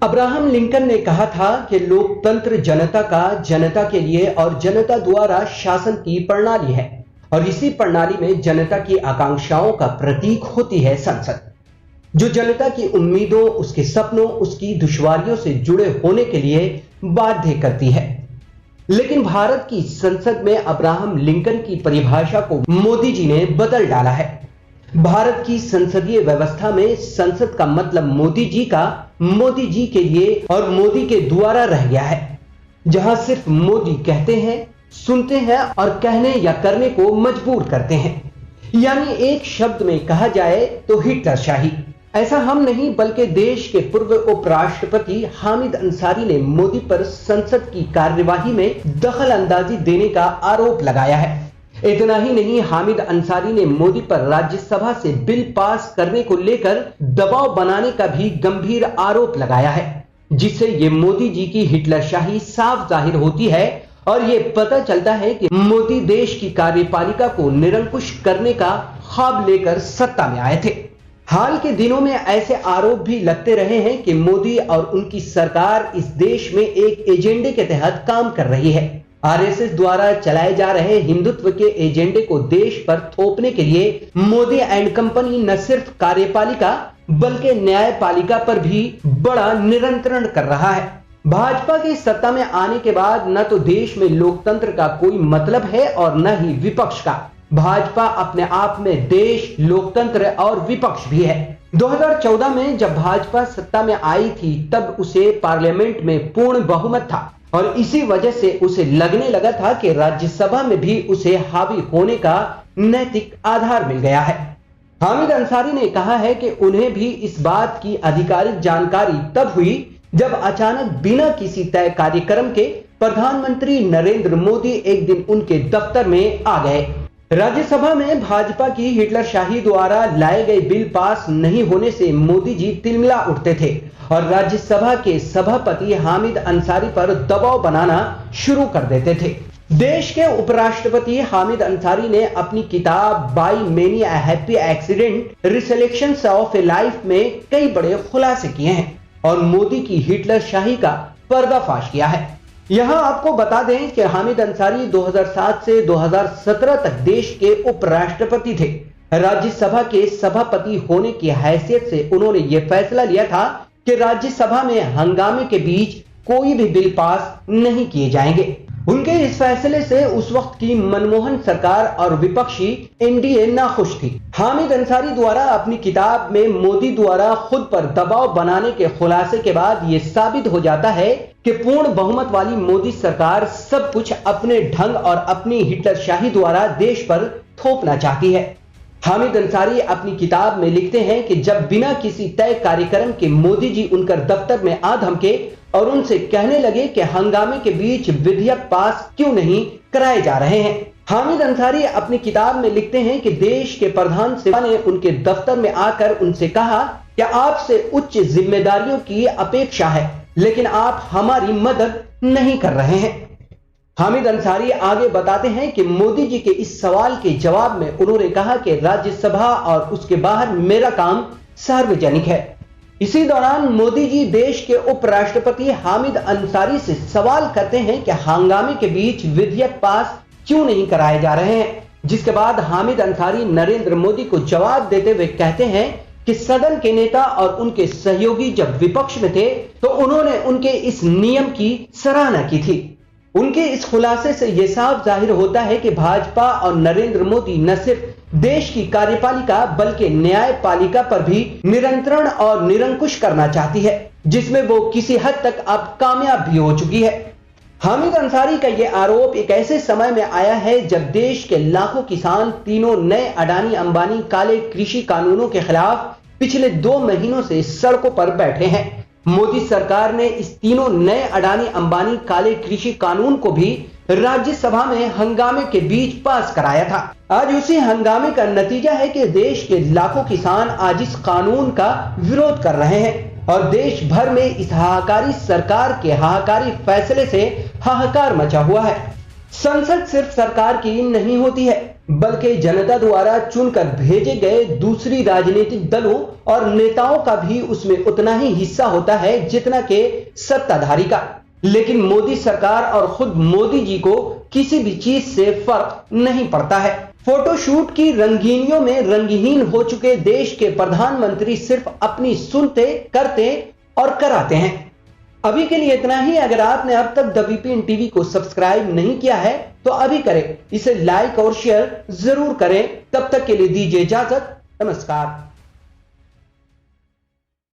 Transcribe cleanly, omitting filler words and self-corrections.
Abraham Lincoln ने कहा था कि लोकतंत्र जनता का, जनता के लिए और जनता द्वारा शासन की प्रणाली है और इसी प्रणाली में जनता की आकांक्षाओं का प्रतीक होती है संसद, जो जनता की उम्मीदों, उसके सपनों, उसकी दुश्वारियों से जुड़े होने के लिए बाध्य करती है। लेकिन भारत की संसद में अब्राहम लिंकन की परिभाषा को मोदी जी ने बदल डाला है। भारत की संसदीय व्यवस्था में संसद का मतलब मोदी जी का, मोदी जी के लिए और मोदी के द्वारा रह गया है, जहां सिर्फ मोदी कहते हैं, सुनते हैं और कहने या करने को मजबूर करते हैं। यानी एक शब्द में कहा जाए तो हिटलरशाही। ऐसा हम नहीं बल्कि देश के पूर्व उपराष्ट्रपति हामिद अंसारी ने मोदी पर संसद की कार्यवाही में दखल अंदाजी देने का आरोप लगाया है। इतना ही नहीं, हामिद अंसारी ने मोदी पर राज्यसभा से बिल पास करने को लेकर दबाव बनाने का भी गंभीर आरोप लगाया है, जिससे ये मोदी जी की हिटलरशाही साफ जाहिर होती है और ये पता चलता है कि मोदी देश की कार्यपालिका को निरंकुश करने का ख्वाब लेकर सत्ता में आए थे। हाल के दिनों में ऐसे आरोप भी लगते रहे हैं कि मोदी और उनकी सरकार इस देश में एक एजेंडे के तहत काम कर रही है। आरएसएस द्वारा चलाए जा रहे हिंदुत्व के एजेंडे को देश पर थोपने के लिए मोदी एंड कंपनी न सिर्फ कार्यपालिका बल्कि न्यायपालिका पर भी बड़ा नियंत्रण कर रहा है। भाजपा के सत्ता में आने के बाद न तो देश में लोकतंत्र का कोई मतलब है और न ही विपक्ष का। भाजपा अपने आप में देश, लोकतंत्र और विपक्ष भी है। 2014 में जब भाजपा सत्ता में आई थी तब उसे पार्लियामेंट में पूर्ण बहुमत था और इसी वजह से उसे लगने लगा था कि राज्यसभा में भी उसे हावी होने का नैतिक आधार मिल गया है। हामिद अंसारी ने कहा है कि उन्हें भी इस बात की आधिकारिक जानकारी तब हुई जब अचानक बिना किसी तय कार्यक्रम के प्रधानमंत्री नरेंद्र मोदी एक दिन उनके दफ्तर में आ गए। राज्यसभा में भाजपा की हिटलरशाही द्वारा लाए गए बिल पास नहीं होने से मोदी जी तिलमिला उठते थे और राज्यसभा के सभापति हामिद अंसारी पर दबाव बनाना शुरू कर देते थे। देश के उपराष्ट्रपति हामिद अंसारी ने अपनी किताब by many a happy accident recollections of a life में कई बड़े खुलासे किए हैं और मोदी की हिटलरशाही का पर्दाफाश किया है। यहां आपको बता दें कि हामिद अंसारी 2007 से 2017 तक देश के उपराष्ट्रपति थे। राज्यसभा के सभापति होने की हैसियत से उन्होंने यह फैसला लिया था कि राज्यसभा में हंगामे के बीच कोई भी बिल पास नहीं किए जाएंगे। उनके इस फैसले से उस वक्त की मनमोहन सरकार और विपक्षी एनडीए नाखुश थी। हामिद अंसारी द्वारा अपनी किताब में मोदी द्वारा खुद पर दबाव बनाने के खुलासे के बाद यह साबित हो जाता है कि पूर्ण बहुमत वाली मोदी सरकार सब कुछ अपने ढंग और अपनी हिटलरशाही द्वारा देश पर थोपना चाहती है। हामिद अंसारी अपनी किताब में लिखते हैं कि जब बिना किसी तय कार्यक्रम के मोदी जी उनकर दफ्तर में आ धमके और उनसे कहने लगे कि हंगामे के बीच विधेयक पास क्यों नहीं कराए जा रहे हैं। हामिद अंसारी अपनी किताब में लिखते हैं कि देश के प्रधान सेवा ने उनके दफ्तर में आकर उनसे कहा कि आपसे उच्च जिम्मेदारियों की अपेक्षा है, लेकिन आप हमारी मदद नहीं कर रहे हैं। हामिद अंसारी आगे बताते हैं कि मोदी जी के इस सवाल के जवाब में उन्होंने कहा कि राज्यसभा और उसके बाहर मेरा काम सार्वजनिक है। इसी दौरान मोदी जी देश के उपराष्ट्रपति हामिद अंसारी से सवाल करते हैं कि हंगामे के बीच विधेयक पास क्यों नहीं कराए जा रहे हैं, जिसके बाद हामिद अंसारी नरेंद्र मोदी को जवाब देते हुए कहते हैं कि सदन के नेता और उनके सहयोगी जब विपक्ष में थे तो उन्होंने उनके इस नियम की सराहना की थी। उनके इस खुलासे से यह साफ जाहिर होता है कि भाजपा और नरेंद्र मोदी न सिर्फ देश की कार्यपालिका बल्कि न्यायपालिका पर भी नियंत्रण और निरंकुश करना चाहती है, जिसमें वो किसी हद तक अब कामयाब भी हो चुकी है। हामिद अंसारी का यह आरोप एक ऐसे समय में आया है जब देश के लाखों किसान तीनों नए अडानी अंबानी काले कृषि कानूनों के खिलाफ पिछले 2 महीनों से सड़कों पर बैठे हैं। मोदी सरकार ने इस तीनों नए अडानी अंबानी काले कृषि कानून को भी राज्यसभा में हंगामे के बीच पास कराया था। आज उसी हंगामे का नतीजा है कि देश के लाखों किसान आज इस कानून का विरोध कर रहे हैं और देश भर में इस हाहाकारी सरकार के हाहाकारी फैसले से हाहाकार मचा हुआ है। संसद सिर्फ सरकार की नहीं होती है, बल्कि जनता द्वारा चुनकर भेजे गए दूसरी राजनीतिक दलों और नेताओं का भी उसमें उतना ही हिस्सा होता है जितना कि सत्ताधारी का। लेकिन मोदी सरकार और खुद मोदी जी को किसी भी चीज से फर्क नहीं पड़ता है। फोटोशूट की रंगीनियों में रंगहीन हो चुके देश के प्रधानमंत्री सिर्फ अपनी सुनते, करते और कराते हैं। अभी के लिए इतना ही। अगर आपने अब तक द वीपीएन टीवी को सब्सक्राइब नहीं किया है तो अभी करें, इसे लाइक और शेयर जरूर करें। तब तक के लिए दीजिए इजाजत। नमस्कार।